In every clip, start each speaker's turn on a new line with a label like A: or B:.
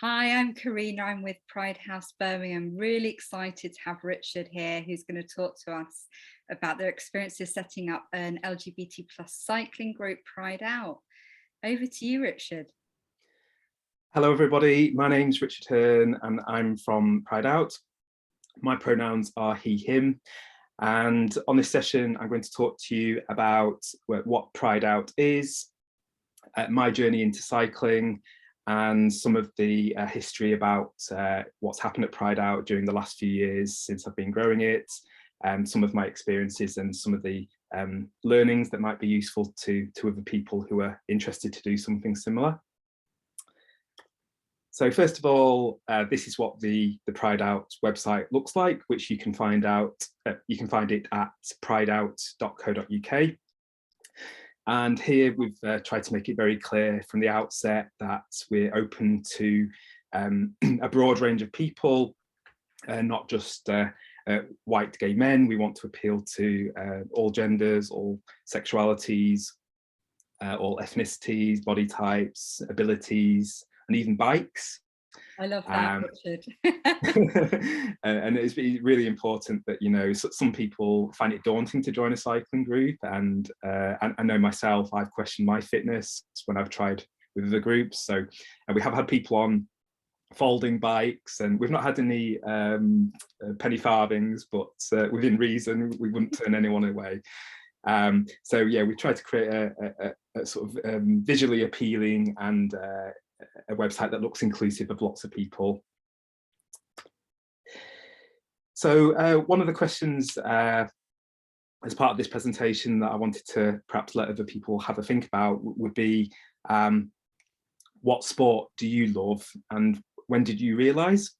A: Hi, I'm Karina. I'm with Pride House Birmingham. Really excited to have Richard here, who's going to talk to us about their experiences setting up an LGBT plus cycling group, Pride Out. Over to you, Richard.
B: Hello, everybody. My name's Richard Hearne, and I'm from Pride Out. My pronouns are he, him. And on this session, I'm going to talk to you about what Pride Out is, my journey into cycling, and some of the history about what's happened at Pride Out during the last few years since I've been growing it, some of my experiences and some of the learnings that might be useful to other people who are interested to do something similar. So first of all, this is what the Pride Out website looks like, which you can find it at prideout.co.uk. And here we've tried to make it very clear from the outset that we're open to a broad range of people, not just white gay men. We want to appeal to all genders, all sexualities, all ethnicities, body types, abilities, and even bikes.
A: I love that, Richard.
B: And it's really important that, you know, some people find it daunting to join a cycling group, and I know myself, I've questioned my fitness when I've tried with other groups. So we have had people on folding bikes, and we've not had any penny farthings, but within reason, we wouldn't turn anyone away. So yeah, we tried to create a sort of visually appealing and a website that looks inclusive of lots of people. So one of the questions as part of this presentation that I wanted to perhaps let other people have a think about would be, what sport do you love and when did you realise?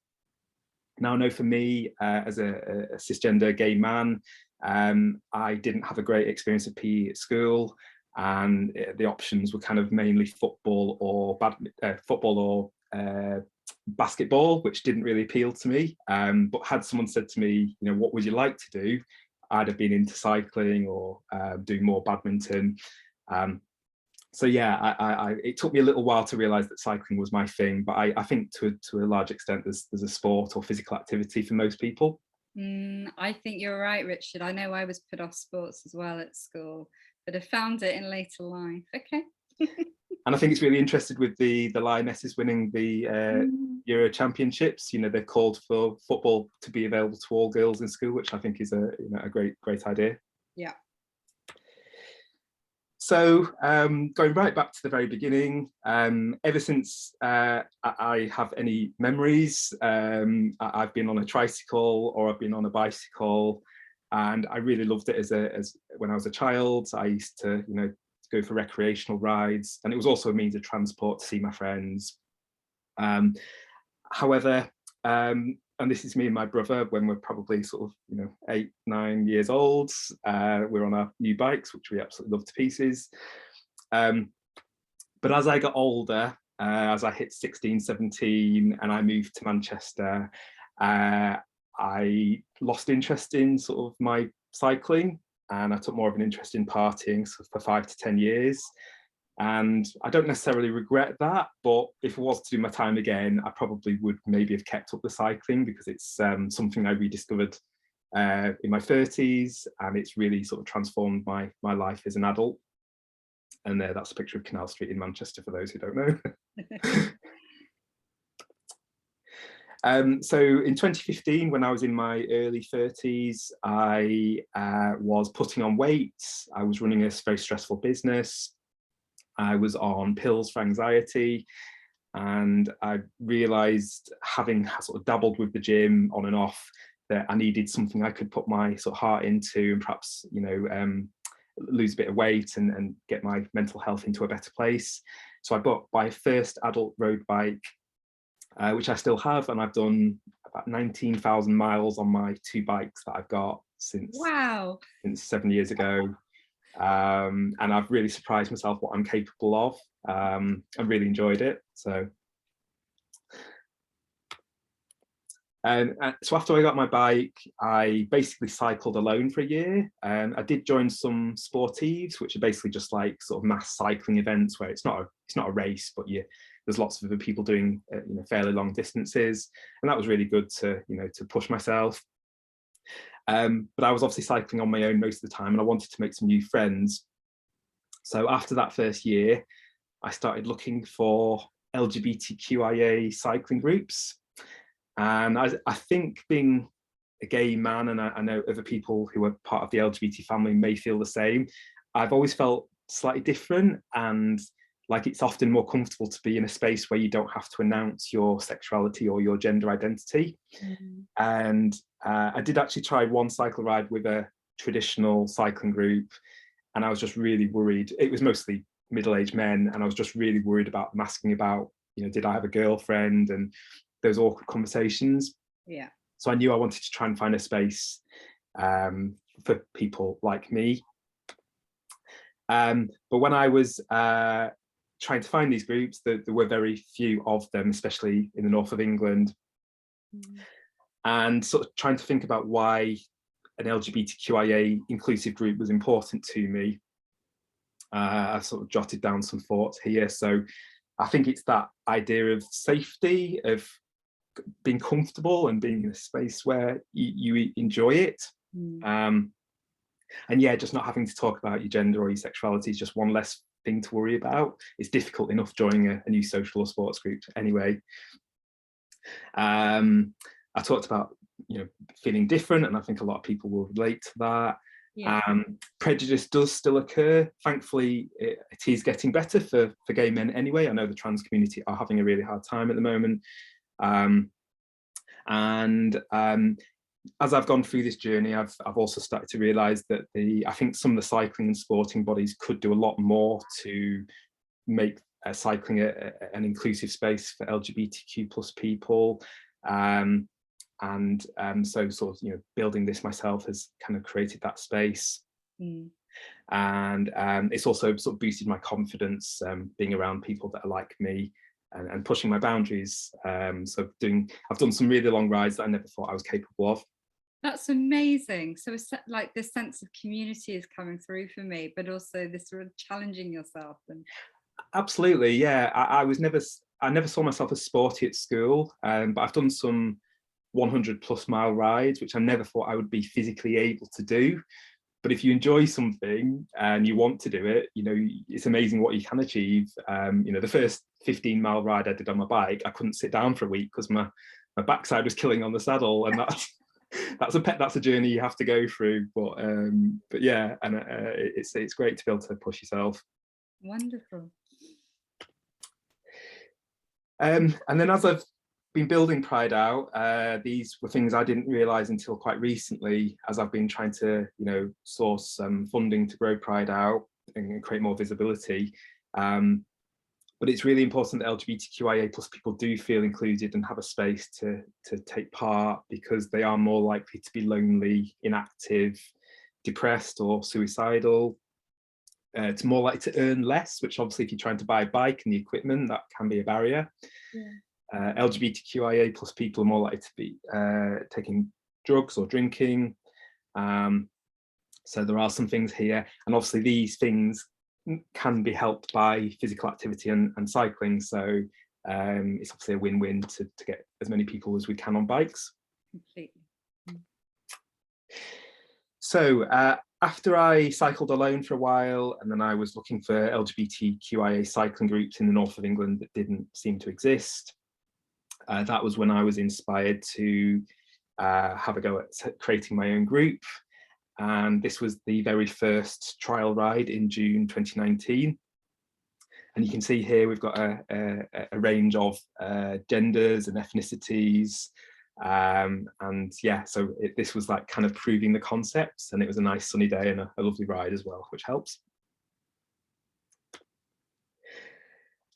B: Now, I know for me, as a cisgender gay man, I didn't have a great experience of PE at school, and the options were kind of mainly football or basketball, which didn't really appeal to me. But had someone said to me, you know, what would you like to do? I'd have been into cycling or doing more badminton. So yeah, it took me a little while to realise that cycling was my thing, but I think to a large extent there's a sport or physical activity for most people.
A: I think you're right, Richard. I know I was put off sports as well at school, but I found it in later life. Okay.
B: And I think it's really interesting with the Lionesses winning the Euro Championships. You know, they've called for football to be available to all girls in school, which I think is a great idea.
A: Yeah.
B: So going right back to the very beginning, ever since I have any memories, I've been on a tricycle or I've been on a bicycle, and I really loved it as when I was a child. I used to, you know, go for recreational rides, and it was also a means of transport to see my friends. However, and this is me and my brother when we're probably sort of, you know, 8, 9 years old. We're on our new bikes, which we absolutely love to pieces. But as I got older, as I hit 16, 17, and I moved to Manchester, I lost interest in sort of my cycling, and I took more of an interest in partying for 5 to 10 years. And I don't necessarily regret that, but if it was to do my time again, I probably would maybe have kept up the cycling, because it's something I rediscovered in my 30s, and it's really sort of transformed my life as an adult. And that's a picture of Canal Street in Manchester for those who don't know. So in 2015, when I was in my early 30s, I was putting on weight. I was running a very stressful business. I was on pills for anxiety, and I realised, having sort of dabbled with the gym on and off, that I needed something I could put my sort of heart into and perhaps, you know, lose a bit of weight and get my mental health into a better place. So I bought my first adult road bike, which I still have, and I've done about 19,000 miles on my 2 bikes that I've got since 7 years ago. And I've really surprised myself what I'm capable of. I really enjoyed it. So So after I got my bike, I basically cycled alone for a year. I did join some sportives, which are basically just like sort of mass cycling events where it's not a race, but there's lots of other people doing fairly long distances, and that was really good to to push myself. But I was obviously cycling on my own most of the time, and I wanted to make some new friends. So after that first year, I started looking for LGBTQIA cycling groups. And I think, being a gay man, and I know other people who are part of the LGBT family may feel the same, I've always felt slightly different, and like it's often more comfortable to be in a space where you don't have to announce your sexuality or your gender identity. Mm-hmm. And I did actually try one cycle ride with a traditional cycling group, and I was just really worried. It was mostly middle-aged men, and I was just really worried about them asking about, did I have a girlfriend, and those awkward conversations.
A: Yeah.
B: So I knew I wanted to try and find a space for people like me. But when I was trying to find these groups, there were very few of them, especially in the north of England. Mm. And sort of trying to think about why an LGBTQIA inclusive group was important to me. I sort of jotted down some thoughts here. So I think it's that idea of safety, of being comfortable and being in a space where you enjoy it. Mm. And yeah, just not having to talk about your gender or your sexuality is just one less thing to worry about. It's difficult enough joining a new social or sports group anyway. I talked about feeling different, and I think a lot of people will relate to that. Yeah. Prejudice does still occur. Thankfully, it is getting better for gay men anyway. I know the trans community are having a really hard time at the moment. As I've gone through this journey, I've also started to realise that I think some of the cycling and sporting bodies could do a lot more to make cycling an inclusive space for LGBTQ plus people. So sort of building this myself has kind of created that space. Mm. And it's also sort of boosted my confidence, being around people that are like me, and pushing my boundaries. So I've done some really long rides that I never thought I was capable of.
A: That's amazing. So it's like this sense of community is coming through for me, but also this sort of challenging yourself. And
B: absolutely, yeah. I never saw myself as sporty at school, but I've done some 100+ mile rides, which I never thought I would be physically able to do. But if you enjoy something and you want to do it, it's amazing what you can achieve. The first 15-mile ride I did on my bike, I couldn't sit down for a week because my backside was killing on the saddle, and that's a journey you have to go through. But yeah, and it's great to be able to push yourself.
A: Wonderful.
B: And then as I've been building Pride Out, these were things I didn't realise until quite recently, as I've been trying to source some funding to grow Pride Out and create more visibility. But it's really important that LGBTQIA plus people do feel included and have a space to take part, because they are more likely to be lonely, inactive, depressed or suicidal. It's more likely to earn less, which obviously if you're trying to buy a bike and the equipment, that can be a barrier. Yeah. LGBTQIA plus people are more likely to be taking drugs or drinking. So there are some things here, and obviously these things can be helped by physical activity and cycling. So it's obviously a win-win to get as many people as we can on bikes.
A: Completely.
B: So after I cycled alone for a while, and then I was looking for LGBTQIA cycling groups in the north of England that didn't seem to exist. That was when I was inspired to have a go at creating my own group. And this was the very first trial ride in June 2019. And you can see here we've got a range of genders and ethnicities. And yeah, so this was like kind of proving the concepts, and it was a nice sunny day and a lovely ride as well, which helps.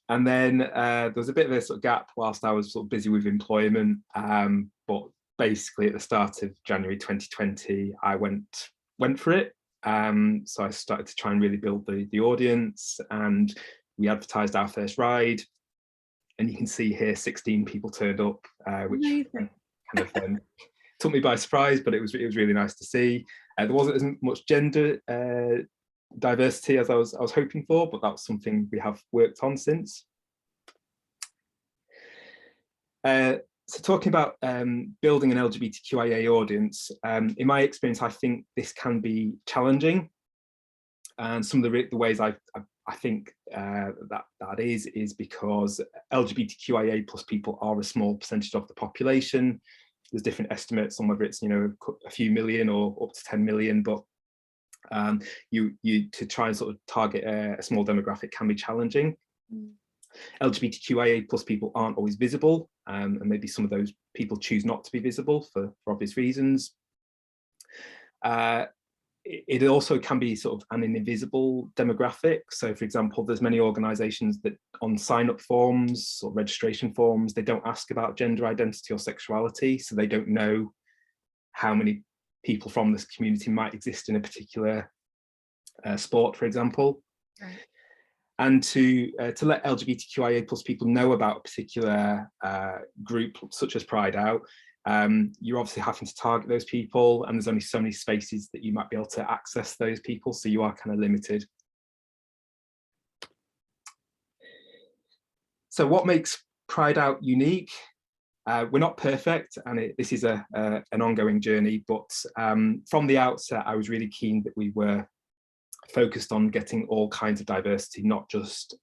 B: And then there was a bit of a sort of gap whilst I was sort of busy with employment, but basically at the start of January 2020, I went for it. So I started to try and really build the audience, and we advertised our first ride. And you can see here 16 people turned up, which kind of took me by surprise, but it was really nice to see. There wasn't as much gender diversity as I was hoping for, but that's something we have worked on since. So talking about building an LGBTQIA audience, in my experience, I think this can be challenging. And some of the ways I think that is because LGBTQIA plus people are a small percentage of the population. There's different estimates on whether it's, you know, a few million or up to 10 million, but you to try and sort of target a small demographic can be challenging. LGBTQIA plus people aren't always visible, and maybe some of those people choose not to be visible for obvious reasons. It also can be sort of an invisible demographic. So, for example, there's many organisations that on sign-up forms or registration forms, they don't ask about gender identity or sexuality, so they don't know how many people from this community might exist in a particular sport, for example. Right. And to let LGBTQIA plus people know about a particular group, such as Pride Out, you're obviously having to target those people, and there's only so many spaces that you might be able to access those people, so you are kind of limited. So what makes Pride Out unique? We're not perfect, and this is an ongoing journey, but from the outset, I was really keen that we were focused on getting all kinds of diversity, not just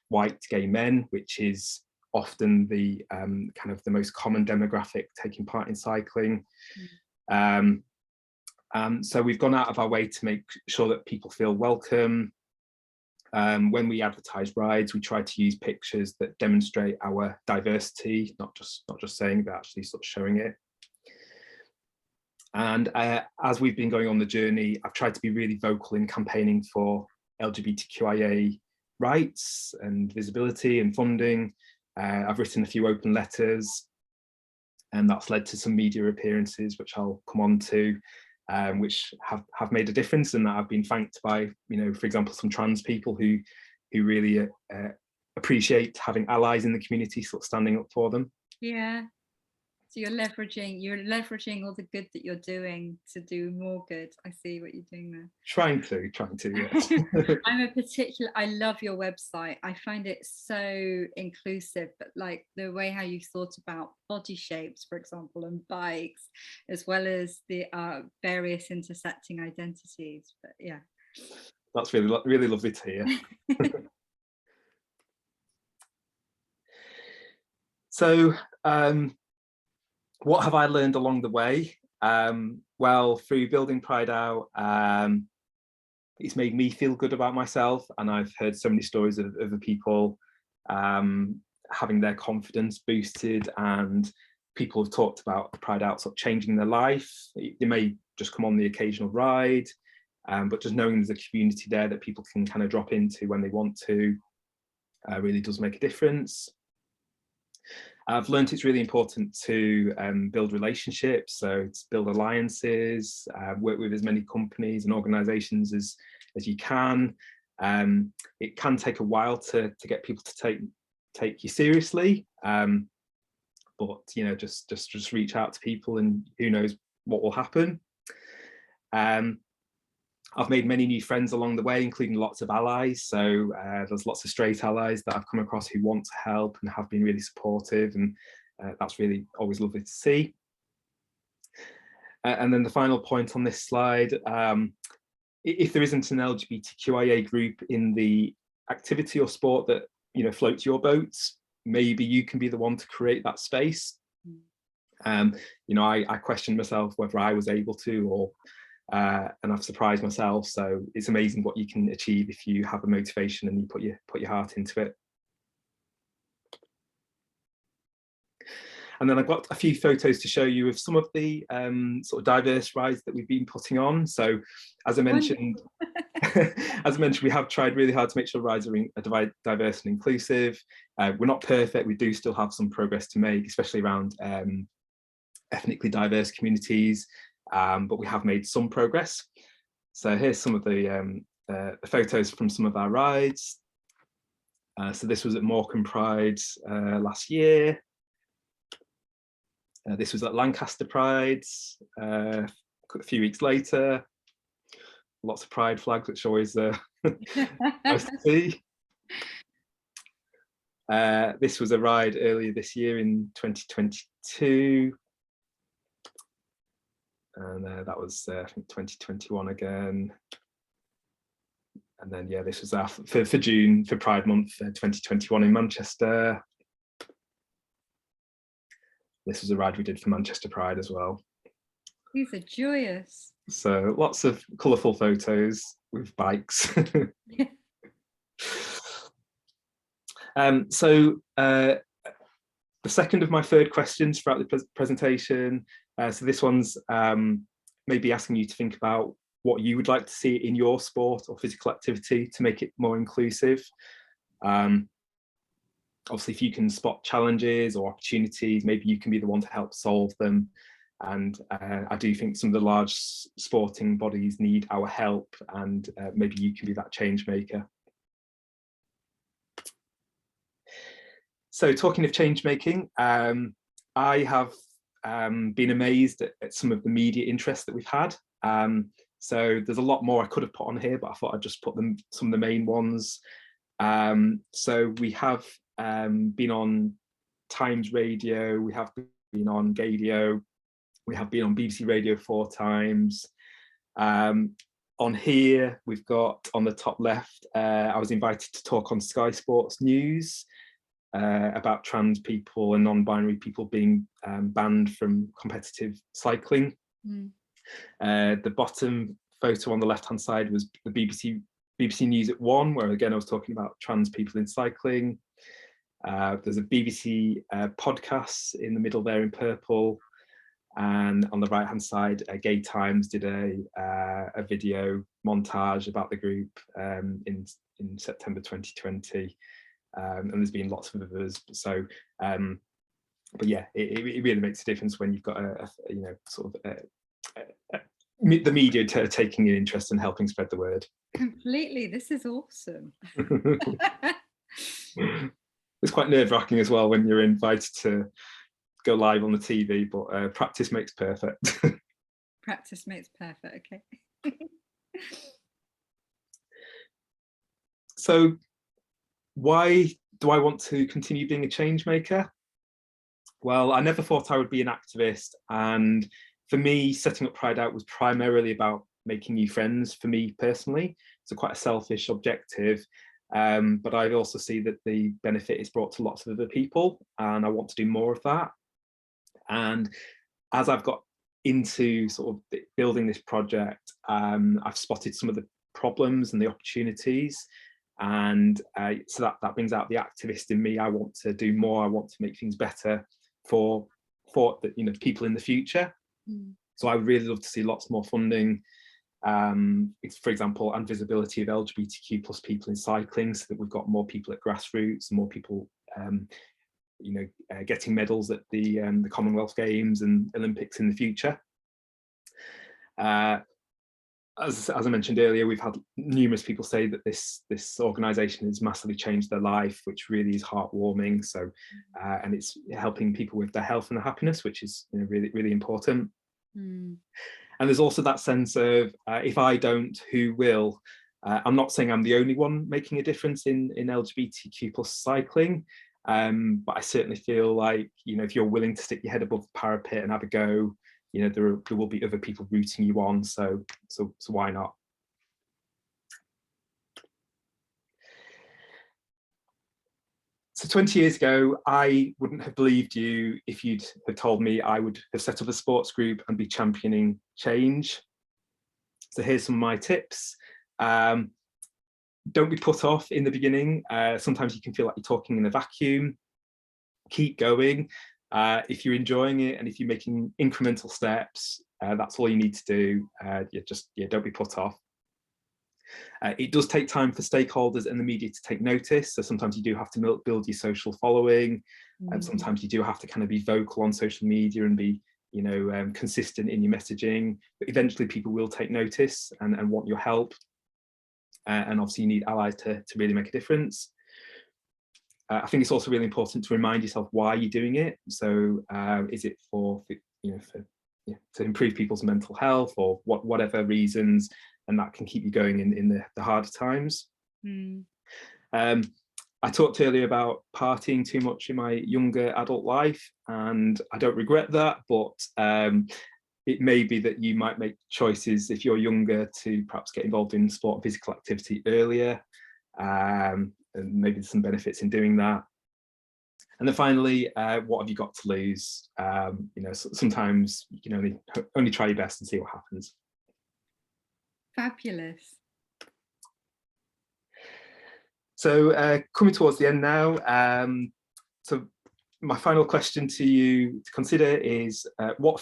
B: white gay men, which is often the kind of the most common demographic taking part in cycling. So we've gone out of our way to make sure that people feel welcome. When we advertise rides, we try to use pictures that demonstrate our diversity, not just saying, but actually sort of showing it. And as we've been going on the journey, I've tried to be really vocal in campaigning for LGBTQIA rights and visibility and funding. I've written a few open letters, and that's led to some media appearances, which I'll come on to, which have made a difference, and that I've been thanked by, you know, for example, some trans people who really appreciate having allies in the community sort of standing up for them. Yeah. So you're leveraging all the good that you're doing to do more good. I see what you're doing there. Trying to, yes. I love your website. I find it so inclusive, but like the way how you thought about body shapes, for example, and bikes, as well as the various intersecting identities. But yeah. That's really lovely to hear. So, what have I learned along the way? Well, through building Pride Out, it's made me feel good about myself, and I've heard so many stories of other people having their confidence boosted, and people have talked about Pride Out sort of changing their life. They may just come on the occasional ride, but just knowing there's a community there that people can kind of drop into when they want to really does make a difference. I've learned it's really important to build relationships, so to build alliances, work with as many companies and organisations as you can. It can take a while to get people to take you seriously, but you know, just reach out to people, and who knows what will happen. I've made many new friends along the way, including lots of allies. So there's lots of straight allies that I've come across who want to help and have been really supportive, and that's really always lovely to see. And then the final point on this slide, if there isn't an LGBTQIA group in the activity or sport that, you know, floats your boats, maybe you can be the one to create that space. You know, I questioned myself whether I was able to, or and I've surprised myself. So it's amazing what you can achieve if you have a motivation and you put your heart into it. And then I've got a few photos to show you of some of the sort of diverse rides that we've been putting on. So as I mentioned, we have tried really hard to make sure rides are diverse and inclusive. We're not perfect. We do still have some progress to make, especially around ethnically diverse communities. But we have made some progress. So here's some of the photos from some of our rides. So this was at Morecambe Pride last year. This was at Lancaster Prides a few weeks later. Lots of pride flags, which always nice to see. This was a ride earlier this year in 2022. And that was, I think, 2021 again. And then, yeah, this was for June, for Pride Month 2021 in Manchester. This was a ride we did for Manchester Pride as well.
A: These are joyous. So
B: lots of colourful photos with bikes. The second of my third questions throughout the presentation. So this one's maybe asking you to think about what you would like to see in your sport or physical activity to make it more inclusive. Obviously, if you can spot challenges or opportunities, maybe you can be the one to help solve them. And I do think some of the large sporting bodies need our help, and maybe you can be that change maker. So talking of change making, I have been amazed at some of the media interest that we've had. So there's a lot more I could have put on here, but I thought I'd just put some of the main ones. So we have been on Times Radio, we have been on Gadio, we have been on BBC Radio 4 times. On here, we've got on the top left, I was invited to talk on Sky Sports News about trans people and non-binary people being banned from competitive cycling. The bottom photo on the left-hand side was the BBC News at 1, where again I was talking about trans people in cycling. There's a BBC podcast in the middle there in purple, and on the right-hand side, Gay Times did a video montage about the group in September 2020, and there's been lots of others. So, but yeah, it really makes a difference when you've got the media taking an interest and helping spread the word.
A: Completely, this is awesome.
B: It's quite nerve-wracking as well when you're invited to go live on the TV, but practice makes perfect.
A: Practice makes perfect, okay.
B: So why do I want to continue being a change maker? Well, I never thought I would be an activist, and for me, setting up Pride Out was primarily about making new friends for me personally. So quite a selfish objective, but I also see that the benefit is brought to lots of other people, and I want to do more of that. And as I've got into sort of building this project, I've spotted some of the problems and the opportunities, and so that brings out the activist in me. I want to do more. I want to make things better for the, people in the future. So I would really love to see lots more funding, for example, and visibility of LGBTQ plus people in cycling, so that we've got more people at grassroots, more people getting medals at the Commonwealth Games and Olympics in the future. As I mentioned earlier, we've had numerous people say that this organisation has massively changed their life, which really is heartwarming. So, and it's helping people with their health and their happiness, which is really, really important. And there's also that sense of if I don't, who will? I'm not saying I'm the only one making a difference in LGBTQ plus cycling, but I certainly feel like if you're willing to stick your head above the parapet and have a go, there will be other people rooting you on. So why not? So 20 years ago, I wouldn't have believed you if you'd have told me I would have set up a sports group and be championing change. So here's some of my tips. Don't be put off in the beginning. Sometimes you can feel like you're talking in a vacuum. Keep going. If you're enjoying it and if you're making incremental steps, that's all you need to do. Don't be put off. It does take time for stakeholders and the media to take notice. So sometimes you do have to build your social following, and sometimes you do have to kind of be vocal on social media and be, consistent in your messaging. But eventually people will take notice and want your help. And obviously you need allies to really make a difference. I think it's also really important to remind yourself why you're doing it. So is it for, to improve people's mental health, or whatever reasons, and that can keep you going in the harder times. I talked earlier about partying too much in my younger adult life, and I don't regret that, but it may be that you might make choices if you're younger to perhaps get involved in sport and physical activity earlier, and maybe there's some benefits in doing that. And then finally, what have you got to lose? Sometimes you can only try your best and see what happens.
A: Fabulous.
B: So coming towards the end now, so my final question to you to consider is, what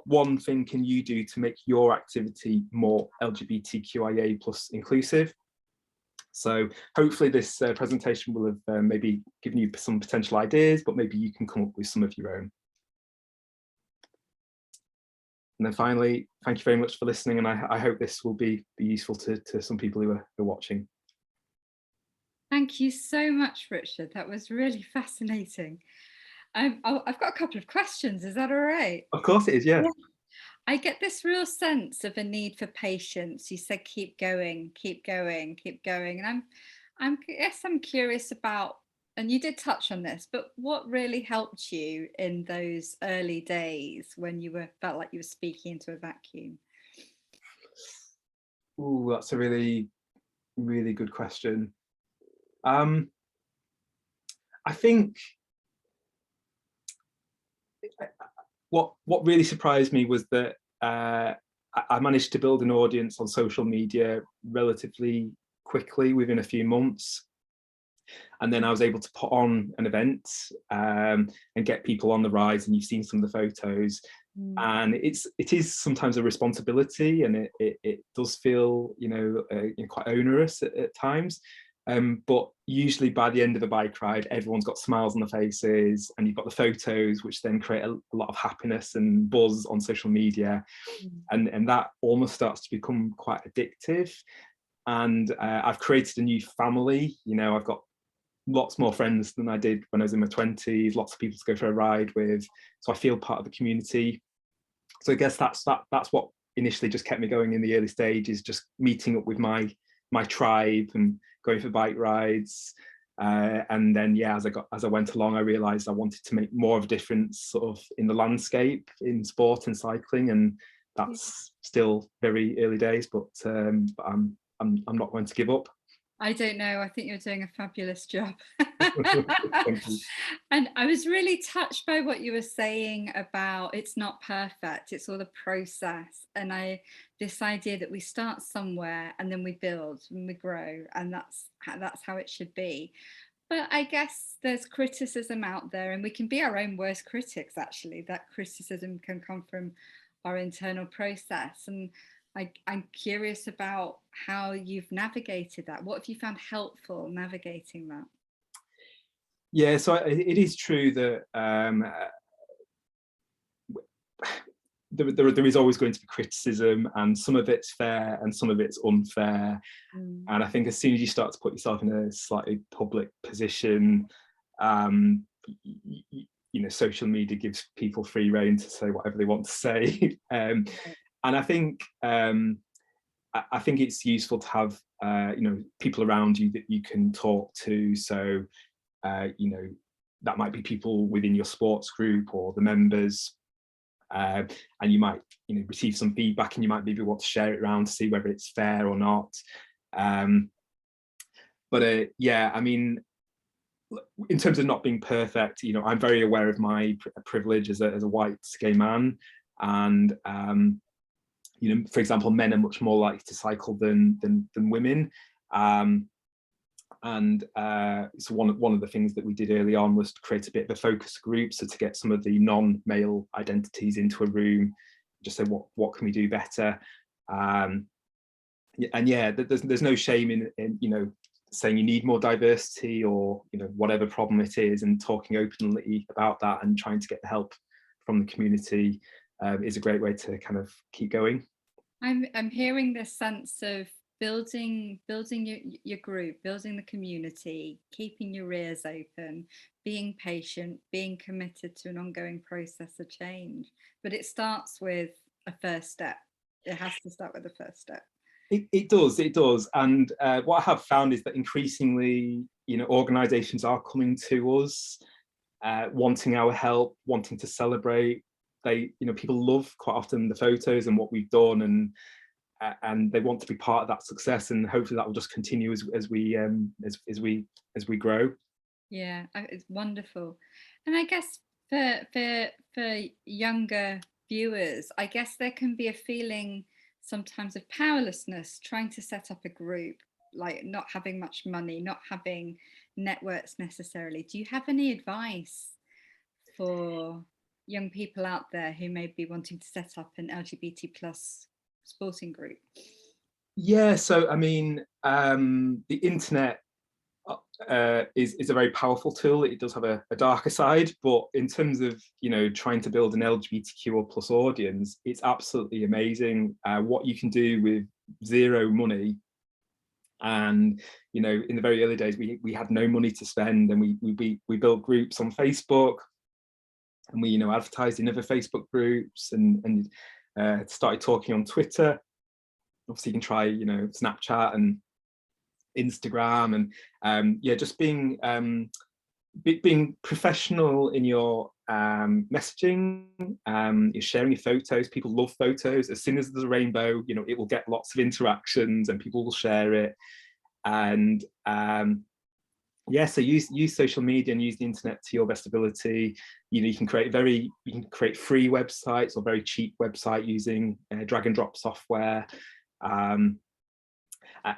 B: one thing can you do to make your activity more LGBTQIA+ inclusive? So hopefully this presentation will have maybe given you some potential ideas, but maybe you can come up with some of your own. And then finally, thank you very much for listening, and I hope this will be useful to some people who are watching.
A: Thank you so much, Richard. That was really fascinating. I've got a couple of questions. Is that all right?
B: Of course it is, yeah.
A: I get this real sense of a need for patience. You said keep going, keep going, keep going. And I guess I'm curious about, and you did touch on this, but what really helped you in those early days when you felt like you were speaking into a vacuum?
B: Ooh, that's a really, really good question. I think what really surprised me was that I managed to build an audience on social media relatively quickly, within a few months. And then I was able to put on an event and get people on the rise, and you've seen some of the photos. And it is sometimes a responsibility, and it does feel quite onerous at times. But usually by the end of the bike ride, everyone's got smiles on their faces, and you've got the photos, which then create a lot of happiness and buzz on social media. And that almost starts to become quite addictive. And I've created a new family. I've got lots more friends than I did when I was in my 20s, lots of people to go for a ride with. So I feel part of the community. So I guess that's what initially just kept me going in the early stages, just meeting up with my tribe and going for bike rides. And then, yeah, as I went along, I realized I wanted to make more of a difference sort of in the landscape in sport and cycling. And that's still very early days, but I'm not going to give up.
A: I don't know. I think you're doing a fabulous job.
B: Thank you.
A: And I was really touched by what you were saying about it's not perfect, it's all a process. And this idea that we start somewhere and then we build and we grow, and that's how it should be. But I guess there's criticism out there, and we can be our own worst critics, actually. That criticism can come from our internal process. And I'm curious about how you've navigated that. What have you found helpful navigating that?
B: Yeah, so it is true that there is always going to be criticism, and some of it's fair and some of it's unfair. And I think as soon as you start to put yourself in a slightly public position, social media gives people free rein to say whatever they want to say. And I think it's useful to have people around you that you can talk to. So that might be people within your sports group or the members, and you might receive some feedback, and you might maybe want to share it around to see whether it's fair or not. But yeah, I mean, in terms of not being perfect, I'm very aware of my privilege as a white gay man, and for example, men are much more likely to cycle than women. So one of the things that we did early on was to create a bit of a focus group, so to get some of the non-male identities into a room, just say what can we do better. And yeah, there's no shame in saying you need more diversity, or whatever problem it is, and talking openly about that and trying to get the help from the community is a great way to kind of keep going.
A: I'm hearing this sense of building your group, building the community, keeping your ears open, being patient, being committed to an ongoing process of change. But it starts with a first step. It has to start with the first step.
B: It does. And what I have found is that increasingly, organisations are coming to us, wanting our help, wanting to celebrate. People love quite often the photos and what we've done, and they want to be part of that success. And hopefully that will just continue as we grow.
A: Yeah, it's wonderful. And I guess for younger viewers, I guess there can be a feeling sometimes of powerlessness trying to set up a group, like not having much money, not having networks necessarily. Do you have any advice for young people out there who may be wanting to set up an LGBT plus sporting group?
B: Yeah, so I mean, the internet is a very powerful tool. It does have a darker side, but in terms of trying to build an LGBTQ or plus audience, it's absolutely amazing what you can do with zero money. And in the very early days, we had no money to spend, and we built groups on Facebook, and we advertised in other Facebook groups, and started talking on Twitter. Obviously, you can try Snapchat and Instagram, and just being professional in your messaging. You're sharing your photos. People love photos. As soon as there's a rainbow, it will get lots of interactions and people will share it. And so use social media and use the internet to your best ability. You can create free websites or very cheap website using drag and drop software.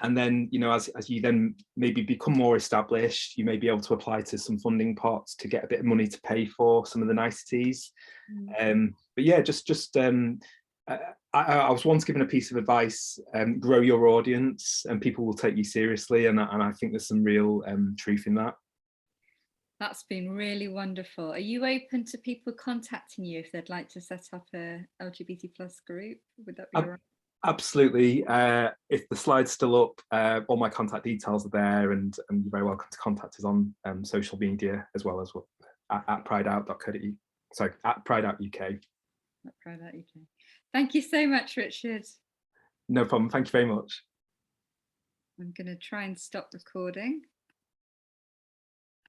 B: And then, as you then maybe become more established, you may be able to apply to some funding pots to get a bit of money to pay for some of the niceties. But yeah, I was once given a piece of advice: grow your audience, and people will take you seriously. And I think there's some real truth in that.
A: That's been really wonderful. Are you open to people contacting you if they'd like to set up a LGBT plus group? Would that be all right?
B: Absolutely. If the slide's still up, all my contact details are there, and you're very welcome to contact us on social media as well as at prideout.co.uk. Sorry, at prideout.uk.
A: At prideout.uk. Thank you so much, Richard.
B: No problem. Thank you very much.
A: I'm going to try and stop recording.